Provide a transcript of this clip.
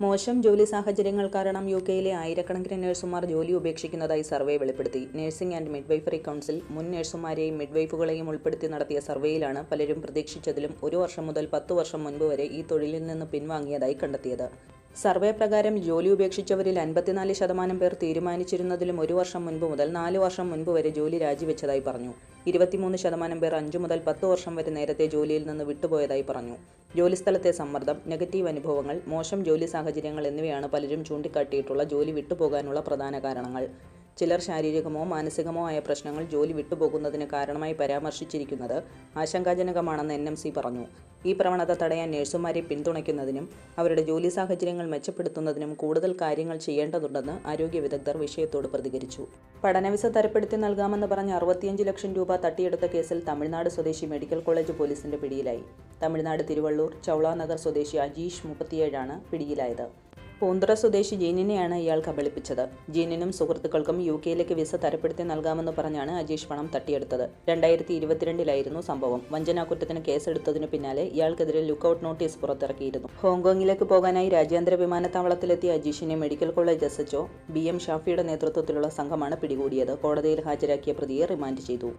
മോശം ജോലി സാഹചര്യങ്ങൾ കാരണം യുകെയിലെ ആയിരക്കണക്കിന് നഴ്സുമാർ ജോലി ഉപേക്ഷിക്കുന്നതായി സർവേ വെളിപ്പെടുത്തി. നഴ്സിംഗ് ആൻഡ് മിഡ്വൈഫറി കൗൺസിൽ മുൻ നഴ്സുമാരെയും മിഡ്വൈഫുകളെയും ഉൾപ്പെടുത്തി നടത്തിയ സർവേയിലാണ് പലരും പ്രതീക്ഷിച്ചതിലും 1 വർഷം മുതൽ 10 വർഷം മുൻപ് വരെ ഈ തൊഴിലിൽ നിന്ന് പിൻവാങ്ങിയതായി കണ്ടെത്തിയത്. സർവേ പ്രകാരം ജോലി ഉപേക്ഷിച്ചവരിൽ 54% പേർ തീരുമാനിച്ചിരുന്നതിലും 1 വർഷം മുൻപ് മുതൽ 4 വർഷം മുൻപ് വരെ ജോലി രാജിവെച്ചതായി പറഞ്ഞു. 23% പേർ 5 മുതൽ 10 വർഷം വരെ നേരത്തെ ജോലിയിൽ നിന്ന് വിട്ടുപോയതായി പറഞ്ഞു. ജോലിസ്ഥലത്തെ സമ്മർദ്ദം, നെഗറ്റീവ് അനുഭവങ്ങൾ, മോശം ജോലി സാഹചര്യങ്ങൾ എന്നിവയാണ് പലരും ചൂണ്ടിക്കാട്ടിയിട്ടുള്ള ജോലി വിട്ടുപോകാനുള്ള പ്രധാന കാരണങ്ങൾ. ചിലർ ശാരീരികമോ മാനസികമോ ആയ പ്രശ്നങ്ങൾ ജോലി വിട്ടുപോകുന്നതിന് കാരണമായി പരാമർശിച്ചിരിക്കുന്നത് ആശങ്കാജനകമാണെന്ന് NMC പറഞ്ഞു. ഈ പ്രവണത തടയാൻ നഴ്സുമാരെ പിന്തുണയ്ക്കുന്നതിനും അവരുടെ ജോലി സാഹചര്യങ്ങൾ മെച്ചപ്പെടുത്തുന്നതിനും കൂടുതൽ കാര്യങ്ങൾ ചെയ്യേണ്ടതുണ്ടെന്ന് ആരോഗ്യ വിദഗ്ധർ വിഷയത്തോട് പ്രതികരിച്ചു. പഠനവിസ തരപ്പെടുത്തി നൽകാമെന്ന് പറഞ്ഞ് 65 ലക്ഷം രൂപ തട്ടിയെടുത്ത കേസിൽ തമിഴ്നാട് സ്വദേശി മെഡിക്കൽ കോളേജ് പോലീസിന്റെ പിടിയിലായി. തമിഴ്നാട് തിരുവള്ളൂർ ചൗളാനഗർ സ്വദേശി അജീഷ് 37 പിടിയിലായത്. പൂന്തുറ സ്വദേശി ജീനിനെയാണ് ഇയാൾ കബളിപ്പിച്ചത്. ജീനിനും സുഹൃത്തുക്കൾക്കും യുകെയിലേക്ക് വിസ തരപ്പെടുത്തി നൽകാമെന്ന് പറഞ്ഞാണ് അജീഷ് പണം തട്ടിയെടുത്തത്. 2022 സംഭവം. വഞ്ചനാക്കുറ്റത്തിന് കേസെടുത്തതിനു പിന്നാലെ ഇയാൾക്കെതിരെ ലുക്കൌട്ട് നോട്ടീസ് പുറത്തിറക്കിയിരുന്നു. ഹോങ്കോങ്ങിലേക്ക് പോകാനായി രാജ്യാന്തര വിമാനത്താവളത്തിലെത്തിയ അജീഷിനെ മെഡിക്കൽ കോളേജ് SHO BM ഷാഫിയുടെ നേതൃത്വത്തിലുള്ള സംഘമാണ് പിടികൂടിയത്. കോടതിയിൽ ഹാജരാക്കിയ പ്രതിയെ റിമാൻഡ് ചെയ്തു.